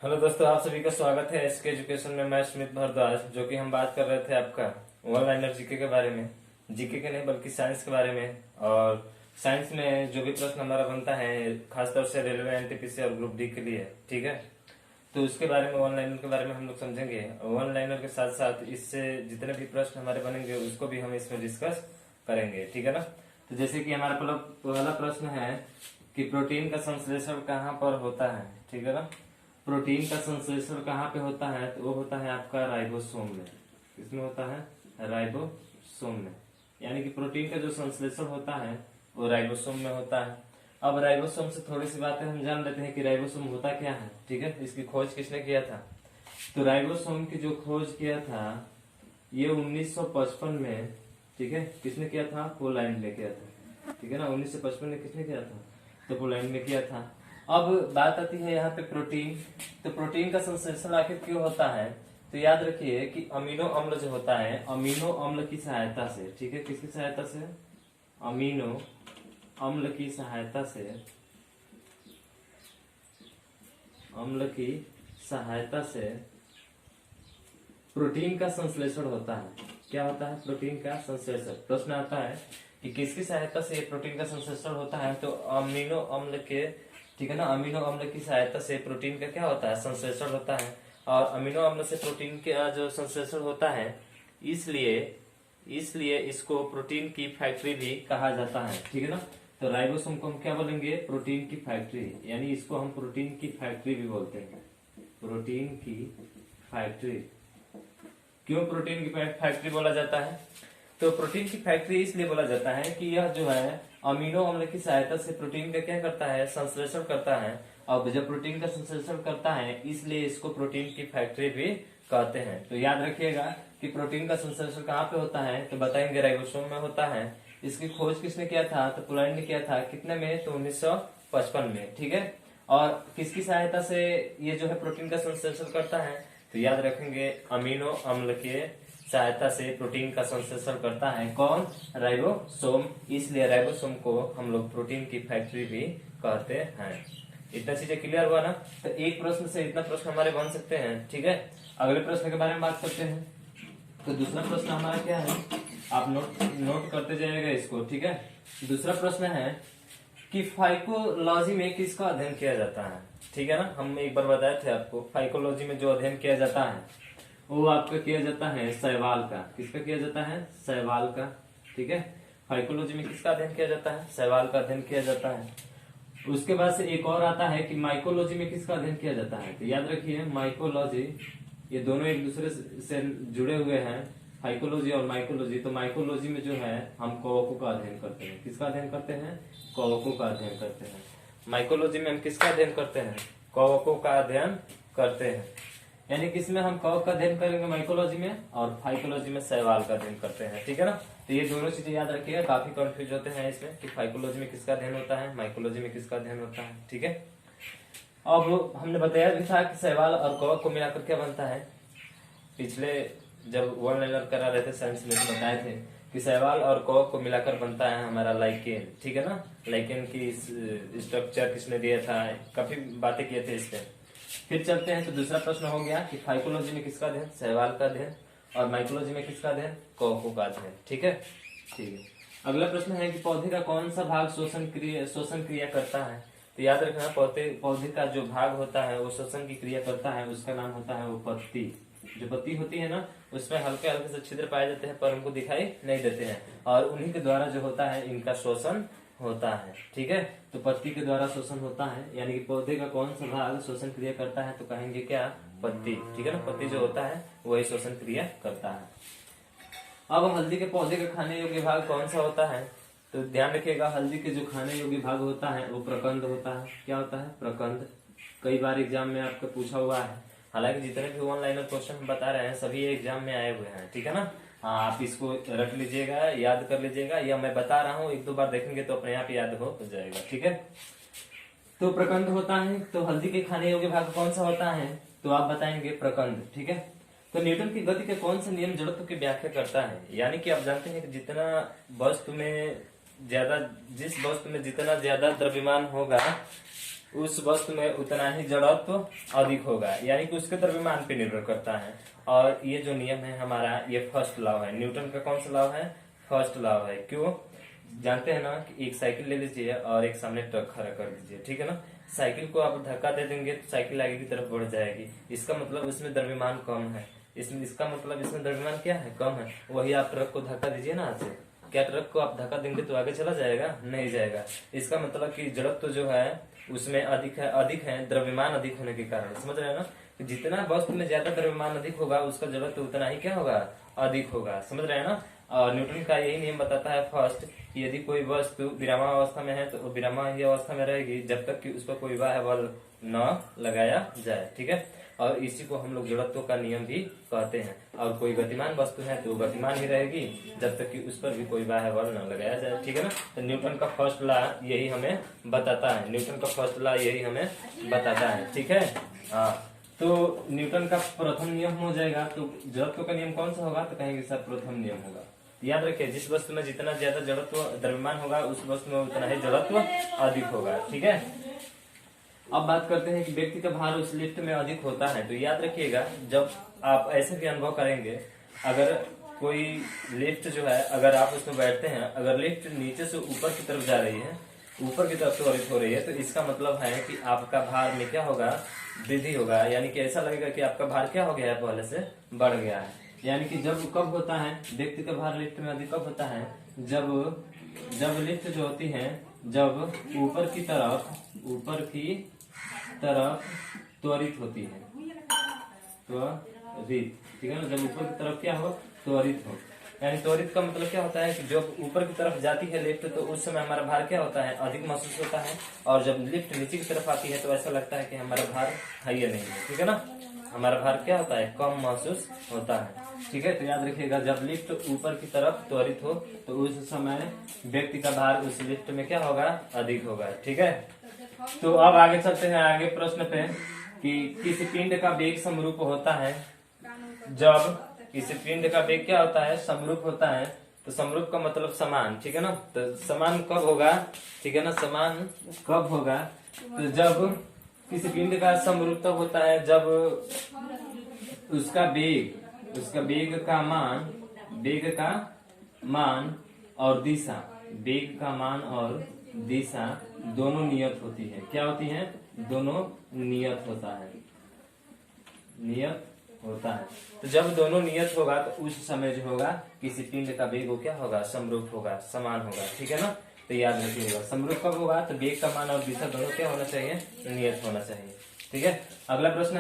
Hello दोस्तों, आप सभी का स्वागत है एसके एजुकेशन में। मैं स्मित भारद्वाज, जो कि हम बात कर रहे थे आपका वन लाइनर जीके के बारे में। जीके के नहीं बल्कि साइंस के बारे में। और साइंस में जो भी प्रश्न हमारा बनता है खासतौर से रेलवे, एनटीपीसी और ग्रुप डी के लिए, ठीक है। तो उसके बारे में, वन लाइनर के बारे में हम लोग समझेंगे। वन लाइनर के साथ साथ इससे जितने भी प्रश्न हमारे बनेंगे उसको भी हम इसमें डिस्कस करेंगे, ठीक है ना। तो जैसे कि हमारा पहला प्रश्न है कि प्रोटीन का संश्लेषण कहाँ पर होता है, ठीक है ना। प्रोटीन का संश्लेषण कहाँ पे होता है, तो वो होता है आपका राइबोसोम में। किसमें होता है? राइबोसोम में। यानी कि प्रोटीन का जो संश्लेषण होता है वो राइबोसोम में होता है। अब राइबोसोम से थोड़ी सी बातें हम जान लेते हैं कि राइबोसोम होता क्या है, ठीक है। इसकी खोज किसने किया था? तो राइबोसोम की जो खोज किया था ये 1955 में, ठीक है। किसने किया था? पोलैंड ने किया था, ठीक है ना। 1955 में किसने किया था? तो पोलैंड में किया था। अब बात आती है यहाँ पे प्रोटीन। तो प्रोटीन का संश्लेषण आखिर क्यों होता है? तो याद रखिए कि अमीनो अम्ल जो होता है, अमीनो अम्ल की सहायता से, ठीक है। किसकी सहायता से? अमीनो अम्ल की सहायता से, अम्ल की सहायता से प्रोटीन का संश्लेषण होता है। क्या होता है? प्रोटीन का संश्लेषण। प्रश्न आता है कि किसकी सहायता से प्रोटीन का संश्लेषण होता है, तो अमीनो अम्ल के, ठीक है ना। अमीनो अम्ल की सहायता से प्रोटीन का क्या होता है? संश्लेषण होता है। और अमीनो अम्ल से प्रोटीन का जो संश्लेषण होता है, इसलिए इसको प्रोटीन की फैक्ट्री भी कहा जाता है, ठीक है ना। तो राइबोसोम को हम क्या बोलेंगे? प्रोटीन की फैक्ट्री। यानी इसको हम प्रोटीन की फैक्ट्री भी बोलते हैं। प्रोटीन की फैक्ट्री। क्यों प्रोटीन की फैक्ट्री बोला जाता है? तो प्रोटीन की फैक्ट्री इसलिए बोला जाता है कि यह जो है अमीनो अम्ल की सहायता से प्रोटीन का क्या करता है? संश्लेषण करता है। और जब प्रोटीन का संश्लेषण करता है इसलिए इसको प्रोटीन की फैक्ट्री भी कहते हैं। तो याद रखिएगा कि प्रोटीन का संश्लेषण कहाँ पे होता है, तो बताएंगे राइबोसोम में होता है। इसकी खोज किसने किया था? तो पोलैंड ने किया था। कितने में? तो 1955 में, ठीक है। और किसकी सहायता से ये जो है प्रोटीन का संश्लेषण करता है, तो याद रखेंगे अमीनो अम्ल के सहायता से प्रोटीन का संश्लेषण करता है। कौन? राइबोसोम। इसलिए राइबोसोम को हम लोग प्रोटीन की फैक्ट्री भी कहते हैं। इतना चीजें क्लियर हुआ ना। तो एक प्रश्न से इतना प्रश्न हमारे बन सकते हैं, ठीक है। अगले प्रश्न के बारे में बात करते हैं। तो दूसरा प्रश्न हमारा क्या है, आप नोट करते जाइएगा इसको, ठीक है। दूसरा प्रश्न है कि फाइकोलॉजी में किसका अध्ययन किया जाता है, ठीक है ना। हम एक बार बताए थे आपको, फाइकोलॉजी में जो अध्ययन किया जाता है वो आपका किया जाता है शैवाल का। किसका किया जाता है? शैवाल का, ठीक है। फाइकोलॉजी में किसका अध्ययन किया जाता है? शैवाल का अध्ययन किया जाता है। उसके बाद से एक और आता है कि माइकोलॉजी में किसका अध्ययन किया जाता है। तो याद रखिए माइकोलॉजी, ये दोनों एक दूसरे से जुड़े हुए हैं, फाइकोलॉजी और माइकोलॉजी। तो माइकोलॉजी में जो है हम कवकों का अध्ययन करते हैं। किसका अध्ययन करते हैं? कवकों का अध्ययन करते हैं। माइकोलॉजी में हम किसका अध्ययन करते हैं? कवकों का अध्ययन करते हैं। यानी कि इसमें हम कवक का अध्ययन करेंगे माइकोलॉजी में, और फाइकोलॉजी में शैवाल का अध्ययन करते हैं, ठीक है ना। तो ये दोनों चीजें याद रखिएगा, काफी कंफ्यूज होते हैं इसमें कि फाइकोलॉजी में किसका अध्ययन होता है, माइकोलॉजी में किसका अध्ययन होता है, ठीक है। अब हमने बताया भी था कि शैवाल और कवक को मिलाकर क्या बनता है। पिछले जब वन लाइनर करा रहे थे साइंस में तो बताए थे कि शैवाल और कवक को मिलाकर बनता है हमारा लाइकेन, ठीक है ना। लाइकेन की स्ट्रक्चर किसने दिया था, काफी बातें किए थे इस पे। फिर चलते हैं। तो दूसरा प्रश्न हो गया कि फाइकोलॉजी में किसका अध्ययन? शैवाल का अध्ययन। और माइकोलॉजी में किसका अध्ययन? कवकों का अध्ययन, ठीक है। ठीक है। अगला प्रश्न है कि पौधे का कौन सा भाग शोषण क्रिया करता है। तो याद रखना, पौधे का जो भाग होता है वो शोषण की क्रिया करता है, उसका नाम होता है वो पत्ती। जो पत्ती होती है ना, उसमें हल्के हल्के से छिद्र पाए जाते हैं पर हमको दिखाई नहीं देते हैं, और उन्हीं के द्वारा जो होता है इनका शोषण होता है, ठीक है। तो पत्ती के द्वारा शोषण होता है। यानी कि पौधे का कौन सा भाग शोषण क्रिया करता है, तो कहेंगे क्या? पत्ती, ठीक है ना। पत्ती जो होता है वही शोषण क्रिया करता है। अब हल्दी के पौधे का खाने योग्य भाग कौन सा होता है, तो ध्यान रखिएगा हल्दी के जो खाने योग्य भाग होता है वो प्रकंद होता है। क्या होता है? प्रकंद। कई बार एग्जाम में आपका पूछा हुआ है। हालांकि जितने भी वन लाइनर क्वेश्चन बता रहे हैं सभी एग्जाम में आए हुए हैं, ठीक है ना। हाँ, आप इसको रख लीजिएगा, याद कर लीजिएगा, या मैं बता रहा हूँ एक दो बार देखेंगे तो अपने आप याद हो जाएगा, ठीक है। तो प्रकंद होता है। तो हल्दी के खाने योग्य भाग कौन सा होता है, तो आप बताएंगे प्रकंद, ठीक है। तो न्यूटन की गति के कौन सा नियम जड़त्व की व्याख्या करता है। यानी कि आप जानते हैं कि जिस वस्तु में जितना ज्यादा द्रव्यमान होगा उस वस्तु में उतना ही जड़त्व अधिक होगा, यानी कि उसके द्रव्यमान पे निर्भर करता है। और ये जो नियम है हमारा, ये फर्स्ट लॉ है, न्यूटन का कौन सा लॉ है, फर्स्ट लॉ है। क्यों जानते हैं ना कि एक साइकिल ले लीजिए और एक सामने ट्रक खड़ा कर दीजिए, ठीक है ना। साइकिल को आप धक्का दे देंगे तो साइकिल आगे की तरफ बढ़ जाएगी, इसका मतलब उसमें द्रव्यमान कम है, इसका मतलब इसमें द्रव्यमान क्या है, कम है। वही आप ट्रक को धक्का दीजिए ना आज से, क्या ट्रक को आप धक्का देंगे तो आगे चला जाएगा, नहीं जाएगा। इसका मतलब कि जड़त्व जो है उसमें अधिक है द्रव्यमान अधिक होने के कारण, समझ रहे हैं ना। कि जितना वस्तु में ज्यादा द्रव्यमान अधिक होगा उसका जड़त्व उतना ही क्या होगा, अधिक होगा, समझ रहे हैं ना। और न्यूटन का यही नियम बताता है फर्स्ट, कि यदि कोई वस्तु विरामावस्था में है तो विरामाही अवस्था में रहेगी जब तक कि उस पर कोई बाह्य बल न लगाया जाए, ठीक है। और इसी को हम लोग जड़त्व का नियम भी कहते हैं। और कोई गतिमान वस्तु है तो गतिमान ही रहेगी जब तक कि उस पर भी कोई बाह्य बल न लगाया जाए, ठीक है ना। तो न्यूटन का फर्स्ट लॉ यही हमें बताता है, न्यूटन का फर्स्ट लॉ यही हमें बताता है, ठीक है। हाँ, तो न्यूटन का प्रथम नियम हो जाएगा, तो जड़त्व का नियम कौन सा होगा, तो कहेंगे सर प्रथम नियम होगा। याद रखिए, जिस वस्तु में जितना ज्यादा जड़त्व द्रव्यमान होगा उस वस्तु में उतना ही जड़त्व अधिक होगा, ठीक है। अब बात करते हैं कि व्यक्ति का भार उस लिफ्ट में अधिक होता है। तो याद रखिएगा, जब आप ऐसे भी अनुभव करेंगे, अगर कोई लिफ्ट जो है, अगर आप उसमें बैठते हैं, अगर लिफ्ट नीचे से ऊपर की तरफ जा रही है, ऊपर की तरफ त्वरित हो रही है, तो इसका मतलब है कि आपका भार में क्या होगा, वृद्धि होगा। यानी कि ऐसा लगेगा कि आपका भार क्या हो गया है, पहले से बढ़ गया है। यानी कि जब कब होता है व्यक्ति का भार लिफ्ट में अधिक कब होता है, जब लिफ्ट जो होती है, जब ऊपर की तरफ त्वरित होती है, त्वरित, ठीक है ना। जब ऊपर की तरफ क्या हो, त्वरित हो, यानी त्वरित का मतलब क्या होता है कि जब ऊपर की तरफ जाती है लिफ्ट तो उस समय हमारा भार क्या होता है, अधिक महसूस होता है। और जब लिफ्ट नीचे की तरफ आती है तो ऐसा लगता है कि हमारा भार है या नहीं है, ठीक है ना। हमारा भार क्या होता है, कम महसूस होता है, ठीक है। तो याद रखिएगा, जब लिफ्ट ऊपर की तरफ त्वरित हो तो उस समय व्यक्ति का भार उस लिफ्ट में क्या होगा, अधिक होगा, ठीक है। तो अब आगे चलते हैं आगे प्रश्न पे, कि किसी पिंड का वेग समरूप होता है। जब किसी पिंड का वेग क्या होता है, समरूप होता है, तो समरूप का मतलब समान, ठीक है ना। तो समान कब होगा, ठीक है ना, समान कब होगा, तो जब किसी पिंड का समरूप तब होता है जब उसका वेग का मान और दिशा, वेग का मान और दिशा दोनों नियत होती है। क्या होती है, दोनों नियत होता है, नियत होता है। तो जब दोनों नियत होगा तो उस समय जो होगा किसी पिंड का वेग क्या होगा, समरूप होगा, समान होगा, ठीक है ना। तो याद रखिएगा, समरूप कब होगा, तो वेग का मान और दिशा दोनों क्या होना चाहिए, नियत होना चाहिए, ठीक है। अगला प्रश्न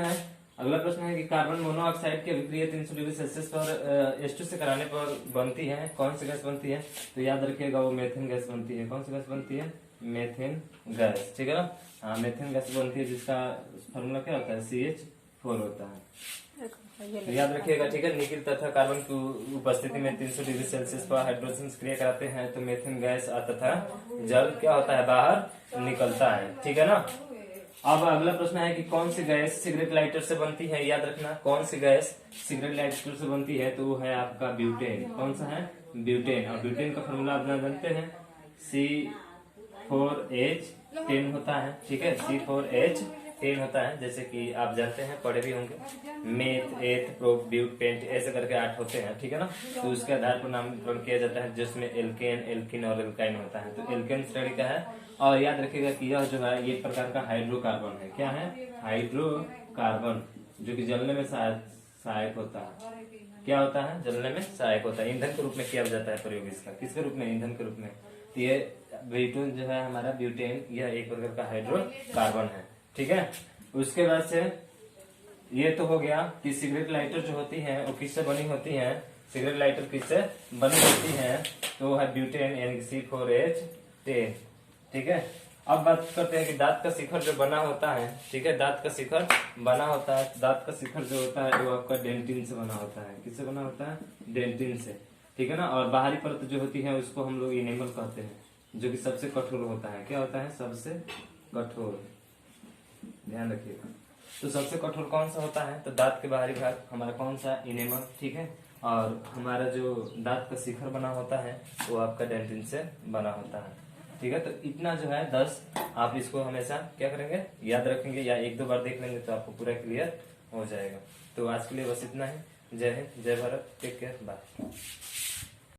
है कि कार्बन मोनोऑक्साइड की अभिक्रिया 300 डिग्री सेल्सियस पर H2 से कराने पर बनती है, कौन सी गैस बनती है, तो याद रखिएगा वो मेथेन गैस बनती है। कौन सी गैस बनती है, मेथेन गैस, ठीक है ना। हाँ, मेथेन गैस बनती है, जिसका फॉर्मूला क्या होता है, CH4 होता है। तो याद रखिएगा, ठीक है। निकिल तथा कार्बन की उपस्थिति में 300 डिग्री सेल्सियस पर हाइड्रोजन क्रिया कराते हैं तो मेथेन गैस तथा जल क्या होता है, बाहर निकलता है, ठीक है ना। अब अगला प्रश्न है कि कौन सी गैस सिगरेट लाइटर से बनती है। याद रखना, कौन सी गैस सिगरेट लाइटर से बनती है, तो वो है आपका ब्यूटेन। कौन सा है, ब्यूटेन। और ब्यूटेन का फॉर्मूला आप जानते हैं, C4H10 होता है, ठीक है, C4H10 होता है। जैसे कि आप जानते हैं, पढ़े भी होंगे, मेथ, एथ, प्रोप, ब्यूट, पेंट, ऐसे करके 8 होते हैं, ठीक है ना। तो उसके आधार पर नामकरण किया जाता है, जिसमें एल्केन, एल्किन और एल्काइन होता है। तो एल्केन श्रेणी का है। और याद रखिएगा कि यह जो है ये एक प्रकार का हाइड्रोकार्बन है। क्या है, हाइड्रोकार्बन, जो कि जलने में सहायक होता है। क्या होता है, जलने में सहायक होता है। ईंधन के रूप में किया जाता है प्रयोग इसका, किसके रूप में, ईंधन के रूप में। तो ये ब्यूटेन जो है हमारा, ब्यूटेन, यह एक प्रकार का हाइड्रोकार्बन है, ठीक है। उसके बाद से ये तो हो गया कि सिगरेट लाइटर जो होती है वो किससे बनी होती है, सिगरेट लाइटर किससे बनी होती है, तो है ब्यूटेन यानी C4H10, ठीक है। अब बात करते हैं कि दांत का शिखर जो बना होता है, ठीक है, दांत का शिखर बना होता है। दांत का शिखर जो होता है वो आपका डेंटिन से बना होता है। किससे बना होता है, डेंटिन से, ठीक है ना। और बाहरी परत जो होती है उसको हम लोग इनेमल कहते हैं, जो कि सबसे कठोर होता है। क्या होता है, सबसे कठोर, ध्यान रखिएगा। तो सबसे कठोर कौन सा होता है, तो दांत के बाहरी भाग हमारा कौन सा, इनेमल, ठीक है। और हमारा जो दांत का शिखर बना होता है वो आपका डेंटिन से बना होता है। ठीक है, तो इतना जो है 10 आप इसको हमेशा क्या करेंगे, याद रखेंगे या एक दो बार देख लेंगे तो आपको पूरा क्लियर हो जाएगा। तो आज के लिए बस इतना ही। जय हिंद, जय भारत, टेक केयर, बाय।